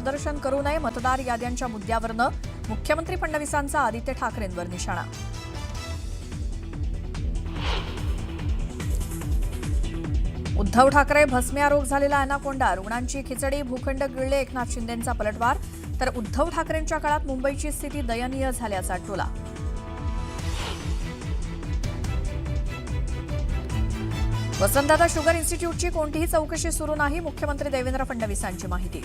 प्रदर्शन करू नये मतदार याद्यांच्या मुद्द्यावरनं मुख्यमंत्री फडणवीसांचा आदित्य ठाकरेंवर निशाणा. उद्धव ठाकरे भस्म्यारोग झालेला अनाकोंडा, रुग्णांची खिचडी, भूखंड गिळले, एकनाथ शिंदेंचा पलटवार. तर उद्धव ठाकरेंच्या काळात मुंबईची स्थिती दयनीय झाल्याचा टोला. वसंतदादा शुगर इन्स्टिट्यूटची कोणतीही चौकशी सुरू नाही, मुख्यमंत्री देवेंद्र फडणवीसांची माहिती.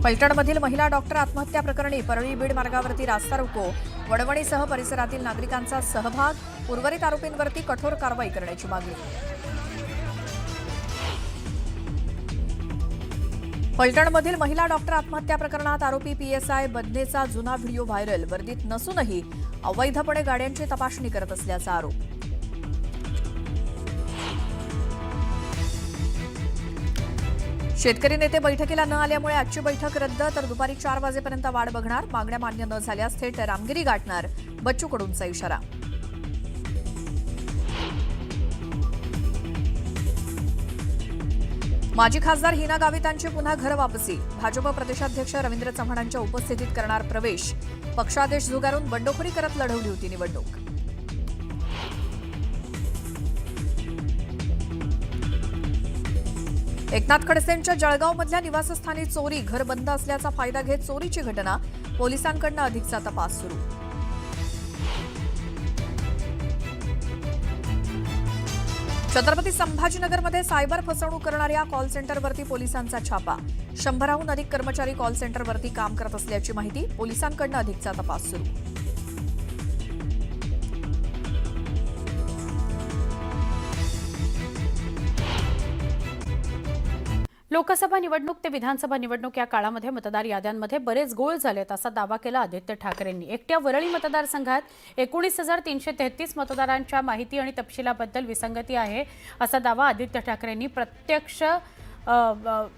फलटणमधील महिला डॉक्टर आत्महत्या प्रकरणी परळी बीड मार्गावरती रास्ता रोको, वडवणीसह परिसरातील नागरिकांचा सहभाग. उर्वरित आरोपींवरती कठोर कारवाई करण्याची मागणी. फलटणमधील महिला डॉक्टर आत्महत्या प्रकरणात आरोपी पीएसआय बदनेचा जुना व्हिडिओ व्हायरल, वर्दीत नसूनही अवैधपणे गाड्यांची तपासणी करत असल्याचा आरोप. शेतकरी नेते बैठकीला न आल्यामुळे आजची बैठक रद्द, तर दुपारी 4 वाजेपर्यंत वाट बघणार. मागण्या मान्य न झाल्यास थेट रामगिरी गाठणार, बच्चू कडूंचा इशारा. माजी खासदार हिना गावितांची पुन्हा घर वापसी, भाजप प्रदेशाध्यक्ष रवींद्र चव्हाणांच्या उपस्थितीत करणार प्रवेश. पक्षादेश झुगारून बंडखोरी करत लढवली होती निवडणूक. एकनाथ खडसेंच्या जळगावमधल्या निवासस्थानी चोरी, घर बंद असल्याचा फायदा घेत चोरीची घटना, पोलिसांकडून अधिकचा तपास सुरू. छत्रपती संभाजीनगरमध्ये सायबर फसवणूक करणाऱ्या कॉल सेंटरवरती पोलिसांचा छापा. 100हून अधिक कर्मचारी कॉल सेंटरवरती काम करत असल्याची माहिती, पोलिसांकडून अधिकचा तपास सुरू. लोकसभा निवडणूक ते विधानसभा निवडणूक या काळामध्ये मतदार याद्यांमध्ये बरेच गोळ झालेत असा दावा केला आदित्य ठाकरेंनी. एकट्या वरळी मतदारसंघात 19,333 मतदारांच्या माहिती आणि तपशिलाबद्दल विसंगती आहे असा दावा आदित्य ठाकरेंनी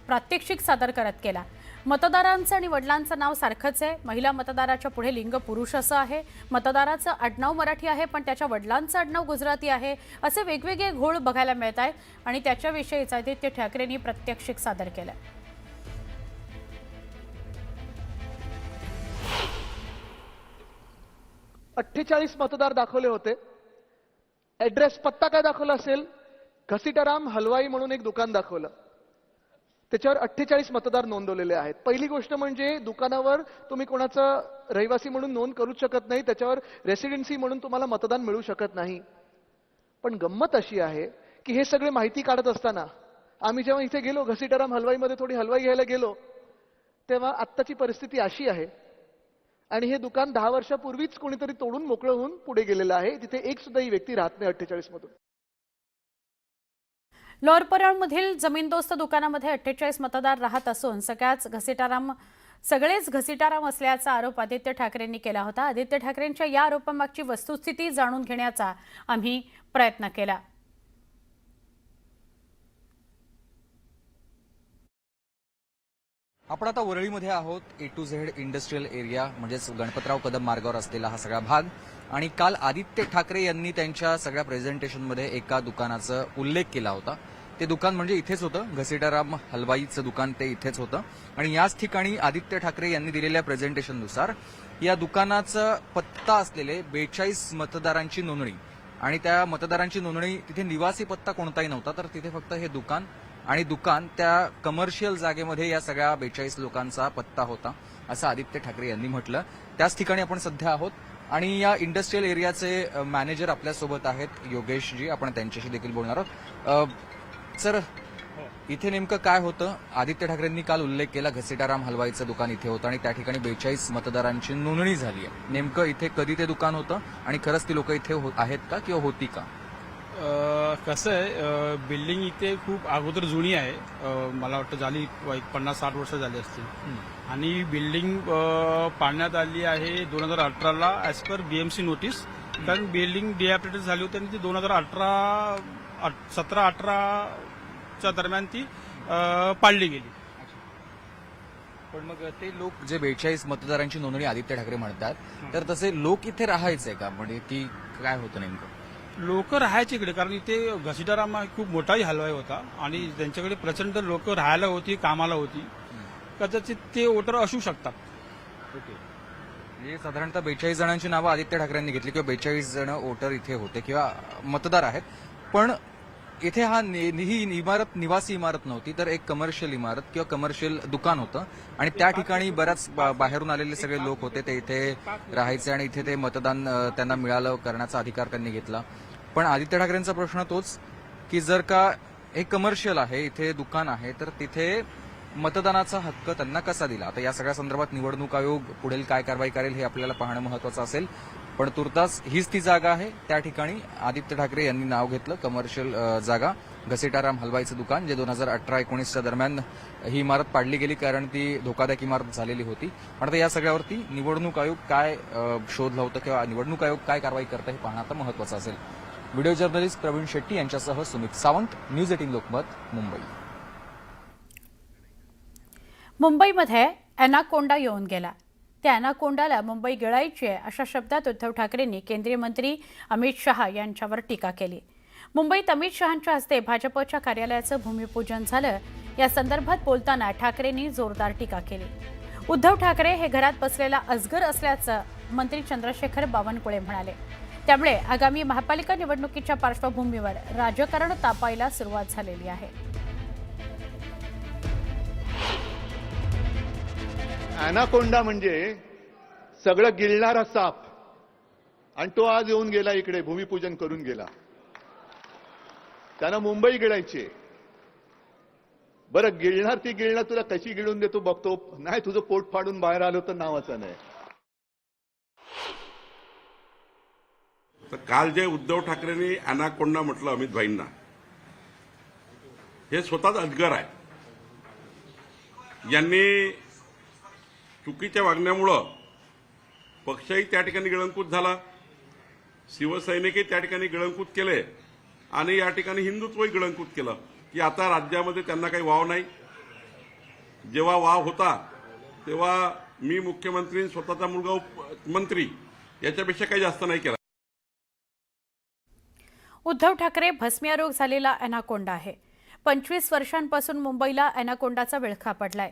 प्रात्यक्षिक सादर करत केला. मतदारांचं आणि वडिलांचं नाव सारखंच आहे, महिला मतदाराच्या पुढे लिंग पुरुष असं आहे, मतदाराचं आडनाव मराठी आहे पण त्याच्या वडिलांचं आडनाव गुजराती आहे, असे वेगवेगळे घोळ बघायला मिळत आहेत आणि त्याच्याविषयीच आदित्य ठाकरेंनी प्रात्यक्षिक सादर केलं. अठ्ठेचाळीस मतदार दाखवले होते. ऍड्रेस पत्ता काय दाखवला असेल? घसीटाराम हलवाई म्हणून एक दुकान दाखवलं, त्याच्यावर 48 मतदार नोंदवलेले आहेत. पहिली गोष्ट म्हणजे दुकानावर तुम्ही कोणाचं रहिवासी म्हणून नोंद करूच शकत नाही, त्याच्यावर रेसिडेन्सी म्हणून तुम्हाला मतदान मिळू शकत नाही. पण गंमत अशी आहे की हे सगळे माहिती काढत असताना आम्ही जेव्हा इथे गेलो घसीटाराम हलवाईमध्ये थोडी हलवाई घ्यायला गेलो, तेव्हा आत्ताची परिस्थिती अशी आहे आणि हे दुकान 10 वर्षापूर्वीच कोणीतरी तोडून मोकळं होऊन पुढे गेलेलं आहे. तिथे एक सुद्धा ही व्यक्ती राहत नाही 48 मधून. लोअर परळमधील जमीनदोस्त दुकानामध्ये 48 मतदार राहत असून सगळेच घसीटाराम असल्याचा आरोप आदित्य ठाकरेंनी केला होता. आदित्य ठाकरेंच्या या आरोपामागची वस्तुस्थिती जाणून घेण्याचा आम्ही प्रयत्न केला. आपण आता वरळीमध्ये आहोत. A to Z industrial area म्हणजेच गणपतराव कदम मार्गावर असलेला हा सगळा भाग. आणि काल आदित्य ठाकरे यांनी त्यांच्या सगळ्या प्रेझेंटेशनमध्ये एका दुकानाचा उल्लेख केला होता. ते दुकान म्हणजे इथेच होतं, घसीटाराम हलवाईचं दुकान ते इथेच होतं. आणि याच ठिकाणी आदित्य ठाकरे यांनी दिलेल्या प्रेझेंटेशननुसार या दुकानाचा पत्ता असलेले 42 मतदारांची नोंदणी आणि त्या मतदारांची नोंदणी तिथे निवासी पत्ता कोणताही नव्हता, तर तिथे फक्त हे दुकान आणि दुकान त्या कमर्शियल जागेमध्ये या सगळ्या 42 लोकांचा पत्ता होता असं आदित्य ठाकरे यांनी म्हटलं. त्याच ठिकाणी आपण सध्या आहोत आणि या इंडस्ट्रियल एरियाचे मॅनेजर आपल्यासोबत आहेत, योगेशजी. आपण त्यांच्याशी देखील बोलणार आहोत. सर, इथे नेमकं काय होतं? आदित्य ठाकरेंनी काल उल्लेख केला घसीटाराम हलवाईचं दुकान इथे होतं आणि त्या ठिकाणी 42 मतदारांची नोंदणी झाली आहे. नेमकं इथे कधी ते दुकान होतं आणि खरंच ती लोक इथे आहेत का किंवा होती का? कसं आहे, बिल्डिंग इथे खूप अगोदर जुनी आहे. मला वाटतं झाली 50-60 वर्ष झाली असतील. आणि बिल्डिंग पाडण्यात आली आहे 2018ला ॲज पर BMC नोटीस. कारण बिल्डिंग डिॲप्रेटेड झाली होती आणि ती 2017-18च्या दरम्यान ती पाडली गेली. पण मग ते लोक जे 42 मतदारांची नोंदणी आदित्य ठाकरे म्हणतात, तर तसे लोक इथे राहायचे का? म्हणजे ती काय होतं नेमकं? लोक राहायचे इकडे, कारण इथे घसीटाराम हा खूप मोठाही हलवाई होता आणि त्यांच्याकडे प्रचंड लोक राहायला होती, कामाला होती. कदाचित ते वोटर असू शकतात. म्हणजे साधारणतः 42 जणांची नावं आदित्य ठाकरेंनी घेतली किंवा 42 जण वोटर इथे होते किंवा मतदार आहेत. पण इथे ही इमारत निवासी इमारत नव्हती, तर एक कमर्शियल इमारत किंवा कमर्शियल दुकान होतं आणि त्या ठिकाणी बऱ्याच बाहेरून आलेले सगळे लोक होते, ते इथे राहायचे आणि इथे ते मतदान त्यांना मिळालं करण्याचा अधिकार त्यांनी घेतला. पण आदित्य ठाकरेंचा प्रश्न तोच की जर का हे कमर्शियल आहे, इथे दुकान आहे, तर तिथे मतदानाचा हक्क त्यांना कसा दिला. आता या सगळ्या संदर्भात निवडणूक आयोग पुढील काय कारवाई करेल हे आपल्याला पाहणं महत्वाचं असेल. पण तुर्तास हीच ती जागा आहे, त्या ठिकाणी आदित्य ठाकरे यांनी नाव घेतलं. कमर्शियल जागा, घसीटाराम हलवाईचं दुकान, जे 2018-19च्या दरम्यान ही इमारत पाडली गेली कारण ती धोकादायक इमारत झालेली होती. पण आता या सगळ्यावरती निवडणूक आयोग काय शोध लावतं किंवा निवडणूक आयोग काय कारवाई करतं हे पाहणं आता महत्वाचं असेल. व्हिडिओ जर्नलिस्ट प्रवीण शेट्टी यांच्यासह सुमित सावंत, न्यूज 18 लोकमत, मुंबई. मुंबईमध्ये अॅनाकोंडा येऊन गेला. त्या अॅनाकोंडाला मुंबई गिळायची आहे अशा शब्दात उद्धव ठाकरेंनी केंद्रीय मंत्री अमित शहा यांच्यावर टीका केली. मुंबईत अमित शहांच्या हस्ते भाजपच्या कार्यालयाचं भूमिपूजन झालं. या संदर्भात बोलताना ठाकरेंनी जोरदार टीका केली. उद्धव ठाकरे हे घरात बसलेला अजगर असल्याचं मंत्री चंद्रशेखर बावनकुळे म्हणाले. त्यामुळे आगामी महापालिका निवडणुकीच्या पार्श्वभूमीवर राजकारण तापायला सुरुवात झालेली आहे. अॅनाकोंडा म्हणजे सगळं गिळणारा साप, आणि तो आज येऊन गेला इकडे, भूमिपूजन करून गेला. त्यानं मुंबई गिळायची. बरं, गिळणार ती गिळणार, तुला कशी गिळून देतो बघतो. नाही, तुझं पोट फाडून बाहेर आलं तर नावाचं नाही. तर काल जे उद्धव ठाकरेंनी अॅनाकोंडा म्हटलं अमित भाईंना, हे स्वतःच अजगर आहे. यांनी चुकीच्या वागण्यामुळं पक्षही त्या ठिकाणी गिळंकृत झाला, शिवसैनिकही त्या ठिकाणी गिळंकृत केले आणि या ठिकाणी हिंदुत्वही गिळंकृत केलं की आता राज्यामध्ये त्यांना काही वाव नाही. जेव्हा वाव होता तेव्हा मी मुख्यमंत्री, स्वतःचा मुलगा मंत्री, याच्यापेक्षा काही जास्त नाही केला. उद्धव ठाकरे भस्मीरोग झालेला अॅनाकोंडा आहे. 25 वर्षांपासून मुंबईला अॅनाकोंडाचा विळखा पडलाय.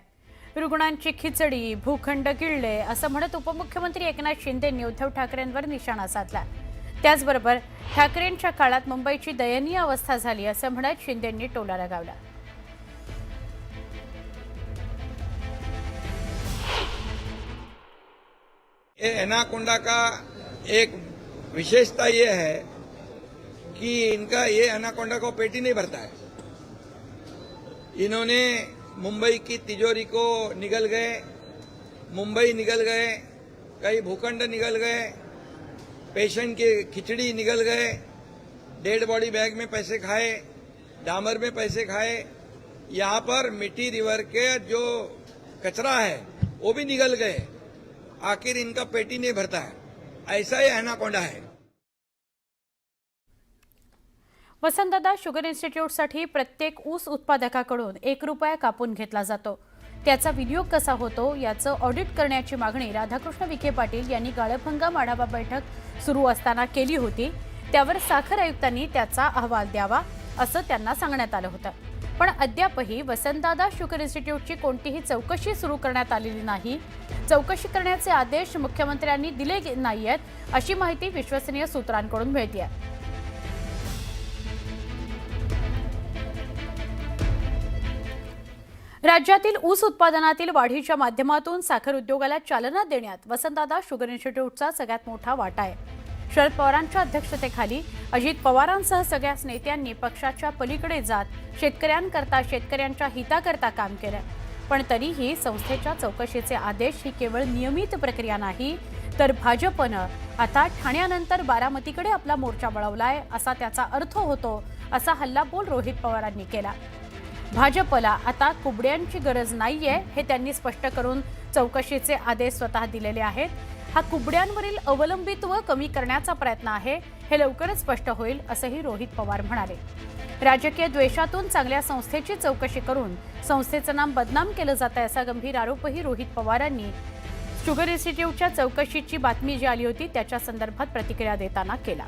रुग्णांची खिचडी, भूखंड गिळले असं म्हणत उपमुख्यमंत्री एकनाथ शिंदेंनी उद्धव ठाकरेंवर निशाणा साधला. त्याचबरोबर ठाकरेंच्या काळात मुंबईची दयनीय अवस्था झाली असं म्हणत शिंदेंनी टोला लगावला. एनाकोंडा का एक विशेषता ये है कि इनका ये एनाकोंडा को पेट ही नहीं भरता है. इन्होंने मुंबई की तिजोरी को निगल गए, मुंबई निगल गए, कई भूखंड निगल गए, पेशेंट की खिचड़ी निगल गए, डेड बॉडी बैग में पैसे खाए, डामर में पैसे खाए. यहाँ पर मिट्टी रिवर के जो कचरा है वो भी निगल गए. आखिर इनका पेट ही नहीं भरता है. ऐसा ही एनाकोंडा है. वसंतदादा शुगर इन्स्टिट्यूटसाठी प्रत्येक ऊस उत्पादकाकडून ₹1 कापून घेतला जातो. त्याचा विनियोग कसा होतो याचं ऑडिट करण्याची मागणी राधाकृष्ण विखे पाटील यांनी गाळप हंगाम आढावा बैठक सुरू असताना केली होती. त्यावर साखर आयुक्तांनी त्याचा अहवाल द्यावा असं त्यांना सांगण्यात आलं होतं. पण अद्यापही वसंतदादा शुगर इन्स्टिट्यूटची कोणतीही चौकशी सुरू करण्यात आलेली नाही. चौकशी करण्याचे आदेश मुख्यमंत्र्यांनी दिले नाहीयेत अशी माहिती विश्वसनीय सूत्रांकडून मिळते. राज्यातील ऊस उत्पादनातील वाढीच्या माध्यमातून साखर उद्योगाला चालना देण्यात वसंतदादा शुगर इन्स्टिट्यूटचा सगळ्यात मोठा वाटा आहे. शरद पवारांच्या अध्यक्षतेखाली अजित पवारांसह सगळ्याच नेत्यांनी पक्षाच्या पलीकडे जात शेतकऱ्यांकरता, शेतकऱ्यांच्या हिताकरता काम केलं. पण तरीही संस्थेच्या चौकशीचे आदेश ही केवळ नियमित प्रक्रिया नाही, तर भाजपनं आता ठाण्यानंतर बारामतीकडे आपला मोर्चा वळवलाय असा त्याचा अर्थ होतो, असा हल्लाबोल रोहित पवारांनी केला. भाजपला आता कुबड्यांची गरज नाहीये हे त्यांनी स्पष्ट करून चौकशीचे आदेश स्वतः दिलेले आहेत. हा कुबड्यांवरील अवलंबित्व कमी करण्याचा प्रयत्न आहे, हे लवकरच स्पष्ट होईल असंही रोहित पवार म्हणाले. राजकीय द्वेषातून चांगल्या संस्थेची चौकशी करून संस्थेचं नाम बदनाम केलं जात आहे असा गंभीर आरोपही रोहित पवारांनी शुगर इन्स्टिट्यूटच्या चौकशीची बातमी जी आली होती त्याच्या संदर्भात प्रतिक्रिया देताना केला.